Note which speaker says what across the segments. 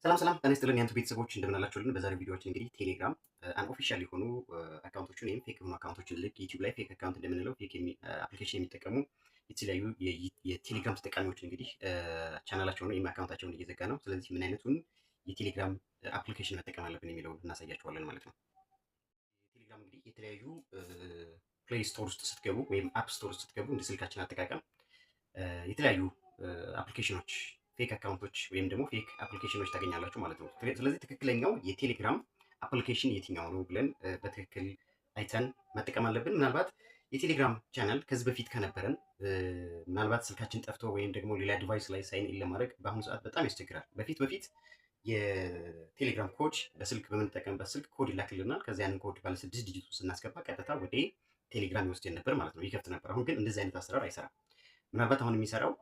Speaker 1: ሰላም ጤና ይስጥልን የአንቱ ቤተሰቦች እንደምን አላችሁልን? በዛሬው ቪዲዮአችን እንግዲህ ቴሌግራም አንኦፊሻል የሆኑ አካውንቶችን ወይም ፌክ የሆኑ አካውንቶችን ልክ ዩቲዩብ ላይ ፌክ አካውንት እንደምንለው ፌክ አፕሊኬሽን የሚጠቀሙ የተለያዩ የቴሌግራም ተጠቃሚዎች እንግዲህ ቻናላቸውን ወይም አካውንታቸውን እየዘጋ ነው። ስለዚህ ምን አይነቱን የቴሌግራም አፕሊኬሽን መጠቀም አለብን የሚለውን እናሳያቸዋለን ማለት ነው። ቴሌግራም እንግዲህ የተለያዩ ፕሌይ ስቶር ውስጥ ስትገቡ ወይም አፕ ስቶር ውስጥ ስትገቡ እንደ ስልካችን አጠቃቀም የተለያዩ አፕሊኬሽኖች ፌክ አካውንቶች ወይም ደግሞ ፌክ አፕሊኬሽኖች ታገኛላችሁ ማለት ነው። ስለዚህ ትክክለኛው የቴሌግራም አፕሊኬሽን የትኛው ነው ብለን በትክክል አይተን መጠቀም አለብን። ምናልባት የቴሌግራም ቻናል ከዚህ በፊት ከነበረን ምናልባት ስልካችን ጠፍቶ ወይም ደግሞ ሌላ ዲቫይስ ላይ ሳይን ኢን ለማድረግ በአሁኑ ሰዓት በጣም ያስቸግራል። በፊት የቴሌግራም ኮድ በስልክ በምንጠቀምበት ስልክ ኮድ ይላክልናል። ከዚያ ያንን ኮድ ባለ 6 ዲጂት ውስጥ ስናስገባ ቀጥታ ወደ ቴሌግራም ይወስደን ነበር ማለት ነው፣ ይከፍት ነበር። አሁን ግን እንደዚህ አይነት አሰራር አይሰራም። ምናልባት አሁን የሚሰራው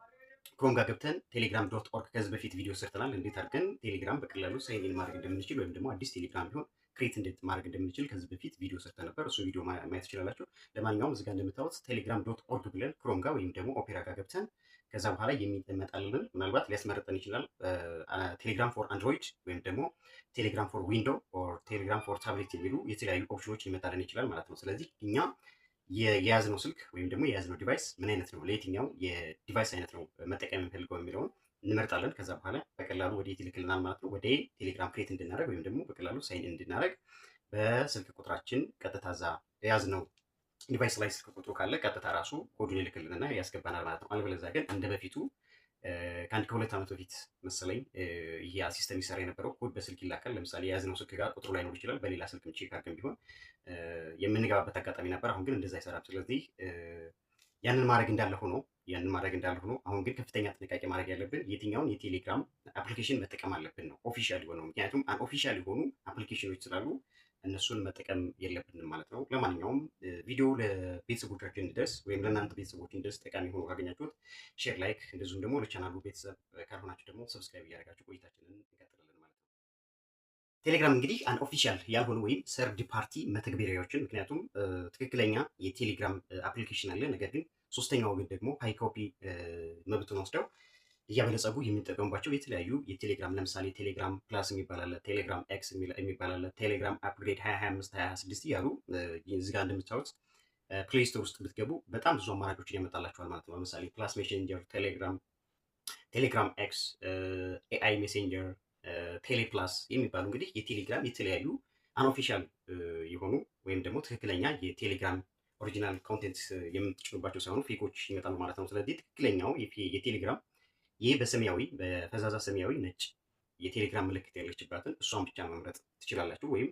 Speaker 1: ክሮም ጋር ገብተን ቴሌግራም.org ከዚህ በፊት ቪዲዮ ሰርተናል። እንዴት አድርገን ቴሌግራም በቀላሉ ሳይን ኢን ማድረግ እንደምንችል ወይም ደግሞ አዲስ ቴሌግራም ቢሆን ክሬት እንዴት ማድረግ እንደምንችል ከዚህ በፊት ቪዲዮ ሰርተ ነበር። እሱ ቪዲዮ ማየት ትችላላችሁ። ለማንኛውም እዚህ ጋር እንደምታዩት ቴሌግራም.org ብለን ክሮም ጋር ወይም ደግሞ ኦፔራ ጋር ገብተን ከዛ በኋላ የሚመጣልን ምናልባት ሊያስመርጠን ይችላል። ቴሌግራም ፎር አንድሮይድ ወይም ደግሞ ቴሌግራም ፎር ዊንዶው ኦር ቴሌግራም ፎር ታብሌት የሚሉ የተለያዩ ኦፕሽኖች ሊመጣልን ይችላል ማለት ነው። ስለዚህ እኛ የያዝነው ስልክ ወይም ደግሞ የያዝነው ዲቫይስ ምን አይነት ነው፣ ለየትኛው የዲቫይስ አይነት ነው መጠቀም የምንፈልገው የሚለውን እንመርጣለን። ከዛ በኋላ በቀላሉ ወደ ይልክልናል ማለት ነው። ወደ ቴሌግራም ክሬት እንድናደርግ ወይም ደግሞ በቀላሉ ሳይን እንድናደርግ በስልክ ቁጥራችን ቀጥታ እዛ የያዝነው ዲቫይስ ላይ ስልክ ቁጥሩ ካለ ቀጥታ ራሱ ኮዱን ይልክልንና ያስገባናል ማለት ነው። አለበለዚያ ግን እንደ በፊቱ ከሁለት ዓመት በፊት መሰለኝ ይሄ ሲስተም ይሰራ የነበረው ኮድ በስልክ ይላካል። ለምሳሌ የያዝነው ስልክ ጋር ቁጥሩ ላይኖር ይችላል። በሌላ ስልክም ቼክ አድርገን ቢሆን የምንገባበት አጋጣሚ ነበር። አሁን ግን እንደዛ አይሰራም። ስለዚህ ያንን ማድረግ እንዳለ ሆኖ አሁን ግን ከፍተኛ ጥንቃቄ ማድረግ ያለብን የትኛውን የቴሌግራም አፕሊኬሽን መጠቀም አለብን ነው፣ ኦፊሻል የሆነው። ምክንያቱም አንኦፊሻል የሆኑ አፕሊኬሽኖች ስላሉ እነሱን መጠቀም የለብንም ማለት ነው። ለማንኛውም ቪዲዮ ለቤተሰቦቻችን እንዲደርስ ወይም ለእናንተ ቤተሰቦች እንዲደርስ ጠቃሚ ሆኖ ካገኛችሁት ሼር፣ ላይክ እንደዚሁም ደግሞ ለቻናሉ ቤተሰብ ካልሆናችሁ ደግሞ ሰብስክራይብ እያደረጋችሁ ቆይታችንን እንቀጥላለን ማለት ነው። ቴሌግራም እንግዲህ አንኦፊሻል ያልሆኑ ወይም ሰርድ ፓርቲ መተግበሪያዎችን፣ ምክንያቱም ትክክለኛ የቴሌግራም አፕሊኬሽን አለ፣ ነገር ግን ሶስተኛ ወገን ደግሞ ሃይ ኮፒ መብቱን ወስደው እያበለጸጉ የሚጠቀሙባቸው የተለያዩ የቴሌግራም ለምሳሌ ቴሌግራም ፕላስ የሚባል አለ፣ ቴሌግራም ኤክስ የሚባል አለ፣ ቴሌግራም አፕግሬድ 2025 2026 እያሉ እዚህ ጋር እንደምታዩት ፕሌይ ስቶር ውስጥ ብትገቡ በጣም ብዙ አማራጮችን ያመጣላችኋል ማለት ነው። ለምሳሌ ፕላስ ሜሴንጀር፣ ቴሌግራም ኤክስ፣ ኤአይ ሜሴንጀር፣ ቴሌፕላስ የሚባሉ እንግዲህ የቴሌግራም የተለያዩ አንኦፊሻል የሆኑ ወይም ደግሞ ትክክለኛ የቴሌግራም ኦሪጂናል ኮንቴንት የምትጭኑባቸው ሳይሆኑ ፌኮች ይመጣሉ ማለት ነው። ስለዚህ ትክክለኛው የቴሌግራም ይህ በሰማያዊ በፈዛዛ ሰማያዊ ነጭ የቴሌግራም ምልክት ያለችባትን እሷን ብቻ መምረጥ ትችላላችሁ። ወይም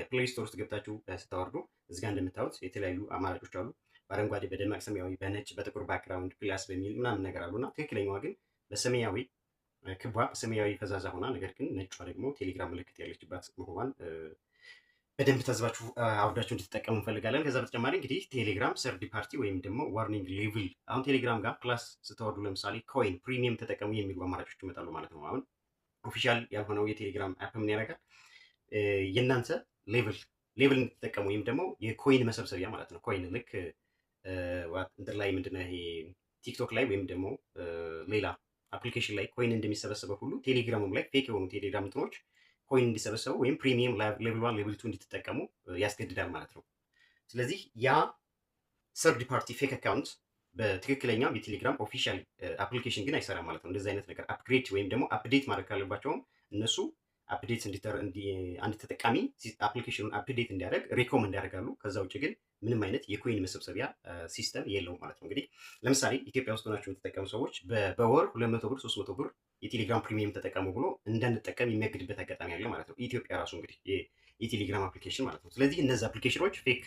Speaker 1: ፕሌይ ስቶር ውስጥ ገብታችሁ ስታወርዱ እዚጋ እንደምታዩት የተለያዩ አማራጮች አሉ። በአረንጓዴ፣ በደማቅ ሰማያዊ፣ በነጭ፣ በጥቁር ባክግራውንድ ፕላስ በሚል ምናምን ነገር አሉና ትክክለኛዋ ግን በሰማያዊ ክቧ በሰማያዊ ፈዛዛ ሆና ነገር ግን ነጯ ደግሞ ቴሌግራም ምልክት ያለችባት መሆኗን በደንብ ተዝባችሁ አውርዳችሁ እንድትጠቀሙ እንፈልጋለን። ከዛ በተጨማሪ እንግዲህ ቴሌግራም ሰርድ ፓርቲ ወይም ደግሞ ዋርኒንግ ሌቭል፣ አሁን ቴሌግራም ጋር ፕላስ ስተወርዱ ለምሳሌ ኮይን ፕሪሚየም ተጠቀሙ የሚሉ አማራጮች ይመጣሉ ማለት ነው። አሁን ኦፊሻል ያልሆነው የቴሌግራም አፕ ምን ያደርጋል? የእናንተ ሌቭል እንድትጠቀሙ ወይም ደግሞ የኮይን መሰብሰቢያ ማለት ነው። ኮይን ልክ እንትን ላይ ምንድነው ይሄ ቲክቶክ ላይ ወይም ደግሞ ሌላ አፕሊኬሽን ላይ ኮይን እንደሚሰበሰበው ሁሉ ቴሌግራምም ላይ ፌክ የሆኑ ቴሌግራም እንትኖች ኮይን እንዲሰበሰቡ ወይም ፕሪሚየም ሌቭል 1 ሌቭል 2 እንድትጠቀሙ ያስገድዳል ማለት ነው። ስለዚህ ያ ሰርድ ፓርቲ ፌክ አካውንት በትክክለኛው የቴሌግራም ኦፊሻል አፕሊኬሽን ግን አይሰራም ማለት ነው። እንደዚህ አይነት ነገር አፕግሬድ ወይም ደግሞ አፕዴት ማድረግ ካለባቸውም እነሱ አፕዴት አንድ ተጠቃሚ አፕሊኬሽኑን አፕዴት እንዲያደርግ ሪኮመንድ ያደርጋሉ። ከዛ ውጭ ግን ምንም አይነት የኮይን መሰብሰቢያ ሲስተም የለውም ማለት ነው። እንግዲህ ለምሳሌ ኢትዮጵያ ውስጥ ሆናችሁ የምትጠቀሙ ሰዎች በወር 200 ብር 300 ብር የቴሌግራም ፕሪሚየም ተጠቀሙ ብሎ እንዳንጠቀም የሚያግድበት አጋጣሚ አለ ማለት ነው። ኢትዮጵያ ራሱ እንግዲህ የቴሌግራም አፕሊኬሽን ማለት ነው። ስለዚህ እነዚህ አፕሊኬሽኖች ፌክ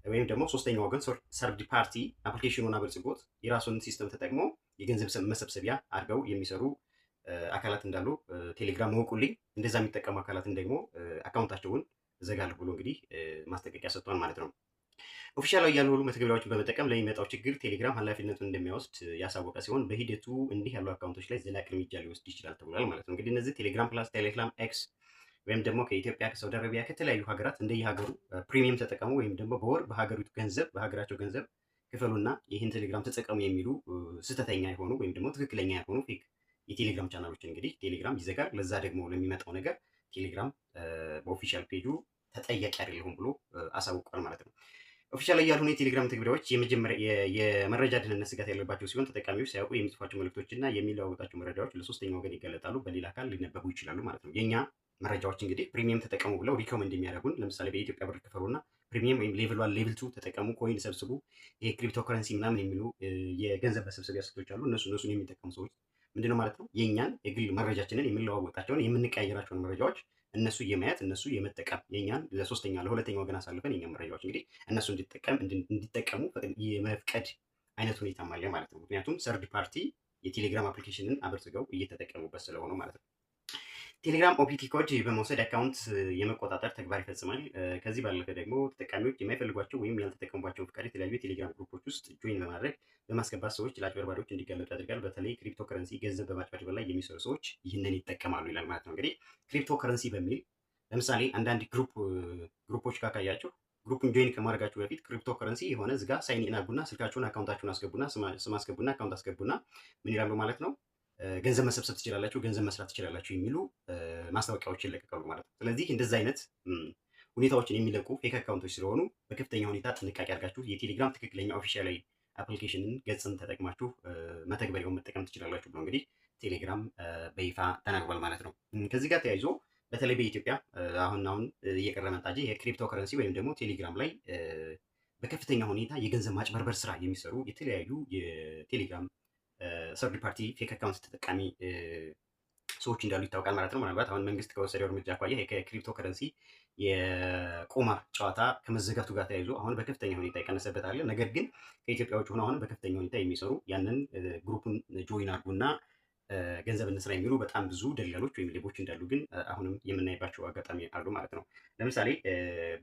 Speaker 1: ወይም ደግሞ ሶስተኛ ወገን ሰርድ ፓርቲ አፕሊኬሽኑን አበልጽጎት የራሱን ሲስተም ተጠቅሞ የገንዘብ መሰብሰቢያ አድርገው የሚሰሩ አካላት እንዳሉ ቴሌግራም ወቁልኝ። እንደዛ የሚጠቀሙ አካላትን ደግሞ አካውንታቸውን እዘጋለሁ ብሎ እንግዲህ ማስጠንቀቂያ ሰጥቷል ማለት ነው። ኦፊሻላዊ ያልሆኑ መተግበሪያዎችን በመጠቀም ለሚመጣው ችግር ቴሌግራም ኃላፊነቱን እንደሚወስድ ያሳወቀ ሲሆን በሂደቱ እንዲህ ያሉ አካውንቶች ላይ ዘላቂ እርምጃ ሊወስድ ይችላል ተብሏል ማለት ነው። እንግዲህ እነዚህ ቴሌግራም ፕላስ፣ ቴሌግራም ኤክስ ወይም ደግሞ ከኢትዮጵያ፣ ከሳውዲ አረቢያ፣ ከተለያዩ ሀገራት እንደየሀገሩ ፕሪሚየም ተጠቀሙ ወይም ደግሞ በወር በሀገራቸው ገንዘብ ክፈሉና ይህን ቴሌግራም ተጠቀሙ የሚሉ ስህተተኛ የሆኑ ወይም ደግሞ ትክክለኛ ያልሆኑ ፌክ የቴሌግራም ቻናሎችን እንግዲህ ቴሌግራም ይዘጋል። ለዛ ደግሞ ለሚመጣው ነገር ቴሌግራም በኦፊሻል ፔጁ ተጠያቂ አይደለሁም ብሎ አሳውቋል ማለት ነው። ኦፊሻል ላይ ያልሆኑ የቴሌግራም መተግበሪያዎች የመረጃ ደህንነት ስጋት ያለባቸው ሲሆን ተጠቃሚዎች ሳያውቁ የሚጽፏቸው መልእክቶችና የሚለዋወጣቸው መረጃዎች ለሶስተኛ ወገን ይገለጣሉ፣ በሌላ አካል ሊነበቡ ይችላሉ ማለት ነው። የእኛ መረጃዎች እንግዲህ ፕሪሚየም ተጠቀሙ ብለው ሪኮመንድ የሚያደርጉን ለምሳሌ በኢትዮጵያ ብር ክፈሉና ፕሪሚየም ወይም ሌቭል 1 ሌቭል 2 ተጠቀሙ፣ ኮይን ሰብስቡ፣ ይሄ ክሪፕቶ ከረንሲ ምናምን የሚሉ የገንዘብ መሰብሰቢያ ስልቶች አሉ። እነሱን የሚጠቀሙ ሰዎች ምንድነው ማለት ነው የእኛን የግል መረጃችንን የምንለዋወጣቸውን የምንቀያየራቸውን መረጃዎች እነሱ የማየት እነሱ የመጠቀም የኛን ለሶስተኛ ለሁለተኛ ወገን አሳልፈን የኛ መረጃዎች እንግዲህ እነሱ እንዲጠቀሙ የመፍቀድ አይነት ሁኔታ አለ ማለት ነው። ምክንያቱም ሰርድ ፓርቲ የቴሌግራም አፕሊኬሽንን አበርትገው እየተጠቀሙበት ስለሆነ ማለት ነው። ቴሌግራም ኦፒቲ ኮድ በመውሰድ አካውንት የመቆጣጠር ተግባር ይፈጽማል። ከዚህ ባለፈ ደግሞ ተጠቃሚዎች የማይፈልጓቸው ወይም ያልተጠቀሙባቸውን ፍቃድ የተለያዩ የቴሌግራም ግሩፖች ውስጥ ጆይን በማድረግ በማስገባት ሰዎች ለአጭበርባሪዎች እንዲጋለጡ ያደርጋል። በተለይ ክሪፕቶ ከረንሲ ገንዘብ በማጭበርበር ላይ የሚሰሩ ሰዎች ይህንን ይጠቀማሉ ይላል ማለት ነው። እንግዲህ ክሪፕቶ ከረንሲ በሚል ለምሳሌ አንዳንድ ግሩፖች ካካያቸው ግሩፕን ጆይን ከማድረጋችሁ በፊት ክሪፕቶ ከረንሲ የሆነ እዚጋ ሳይን ኢን አድርጉና ስልካችሁን አካውንታችሁን አስገቡና ስም አስገቡና አካውንት አስገቡና ምን ይላሉ ማለት ነው ገንዘብ መሰብሰብ ትችላላችሁ፣ ገንዘብ መስራት ትችላላችሁ የሚሉ ማስታወቂያዎች ይለቀቃሉ ማለት ነው። ስለዚህ እንደዚህ አይነት ሁኔታዎችን የሚለቁ ፌክ አካውንቶች ስለሆኑ በከፍተኛ ሁኔታ ጥንቃቄ አድርጋችሁ የቴሌግራም ትክክለኛ ኦፊሻላዊ አፕሊኬሽንን ገጽን ተጠቅማችሁ መተግበሪያውን መጠቀም ትችላላችሁ ብሎ እንግዲህ ቴሌግራም በይፋ ተናግሯል ማለት ነው። ከዚህ ጋር ተያይዞ በተለይ በኢትዮጵያ አሁን እየቀረ መጣ እንጂ የክሪፕቶ ከረንሲ ወይም ደግሞ ቴሌግራም ላይ በከፍተኛ ሁኔታ የገንዘብ ማጭበርበር ስራ የሚሰሩ የተለያዩ የቴሌግራም ሰርድ ፓርቲ ፌክ አካውንት ተጠቃሚ ሰዎች እንዳሉ ይታወቃል ማለት ነው። ምናልባት አሁን መንግስት ከወሰደው እርምጃ አኳያ ከክሪፕቶ ከረንሲ የቁማር ጨዋታ ከመዘጋቱ ጋር ተያይዞ አሁን በከፍተኛ ሁኔታ የቀነሰበት አለ። ነገር ግን ከኢትዮጵያ ውጭ ሆነው አሁን በከፍተኛ ሁኔታ የሚሰሩ ያንን ግሩፕን ጆይን አድርጉና ገንዘብ እንስራ የሚሉ በጣም ብዙ ደላሎች ወይም ሌቦች እንዳሉ ግን አሁንም የምናይባቸው አጋጣሚ አሉ ማለት ነው። ለምሳሌ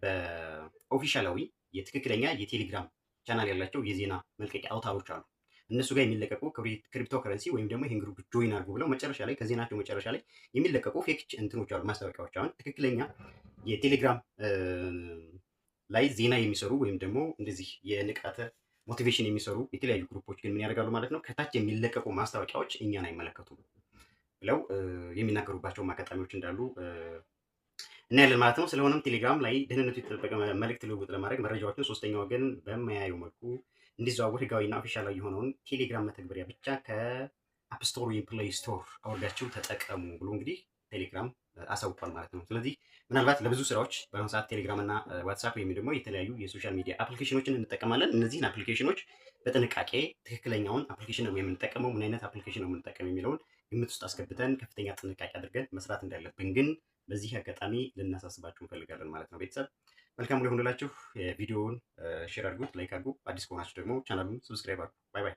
Speaker 1: በኦፊሻላዊ የትክክለኛ የቴሌግራም ቻናል ያላቸው የዜና መልቀቂያ አውታሮች አሉ። እነሱ ጋር የሚለቀቁ ክሪፕቶ ከረንሲ ወይም ደግሞ ይህን ግሩፕ ጆይን አድርጉ ብለው መጨረሻ ላይ ከዜናቸው መጨረሻ ላይ የሚለቀቁ ፌክ እንትኖች አሉ፣ ማስታወቂያዎች። አሁን ትክክለኛ የቴሌግራም ላይ ዜና የሚሰሩ ወይም ደግሞ እንደዚህ የንቃተ ሞቲቬሽን የሚሰሩ የተለያዩ ግሩፖች ግን ምን ያደርጋሉ ማለት ነው ከታች የሚለቀቁ ማስታወቂያዎች እኛን አይመለከቱም ብለው የሚናገሩባቸው አጋጣሚዎች እንዳሉ እናያለን ማለት ነው። ስለሆነም ቴሌግራም ላይ ደህንነቱ የተጠበቀ መልእክት ልውውጥ ለማድረግ መረጃዎችን ሶስተኛ ወገን በማያየው መልኩ እንዲዘዋወር ህጋዊና ኦፊሻላዊ የሆነውን ቴሌግራም መተግበሪያ ብቻ ከአፕ ስቶር ወይም ፕሌይ ስቶር አውርዳችሁ ተጠቀሙ ብሎ እንግዲህ ቴሌግራም አሳውቋል ማለት ነው። ስለዚህ ምናልባት ለብዙ ስራዎች በአሁኑ ሰዓት ቴሌግራም እና ዋትሳፕ ወይም ደግሞ የተለያዩ የሶሻል ሚዲያ አፕሊኬሽኖችን እንጠቀማለን። እነዚህን አፕሊኬሽኖች በጥንቃቄ ትክክለኛውን አፕሊኬሽን ነው የምንጠቀመው፣ ምን አይነት አፕሊኬሽን ነው የምንጠቀም የሚለውን ግምት ውስጥ አስገብተን ከፍተኛ ጥንቃቄ አድርገን መስራት እንዳለብን ግን በዚህ አጋጣሚ ልናሳስባችሁ እንፈልጋለን ማለት ነው። ቤተሰብ መልካም ሊሆንላችሁ። ቪዲዮውን ሼር አድርጉት፣ ላይክ አድርጉ። አዲስ ከሆናችሁ ደግሞ ቻናሉን ሰብስክራይብ አድርጉ። ባይ ባይ።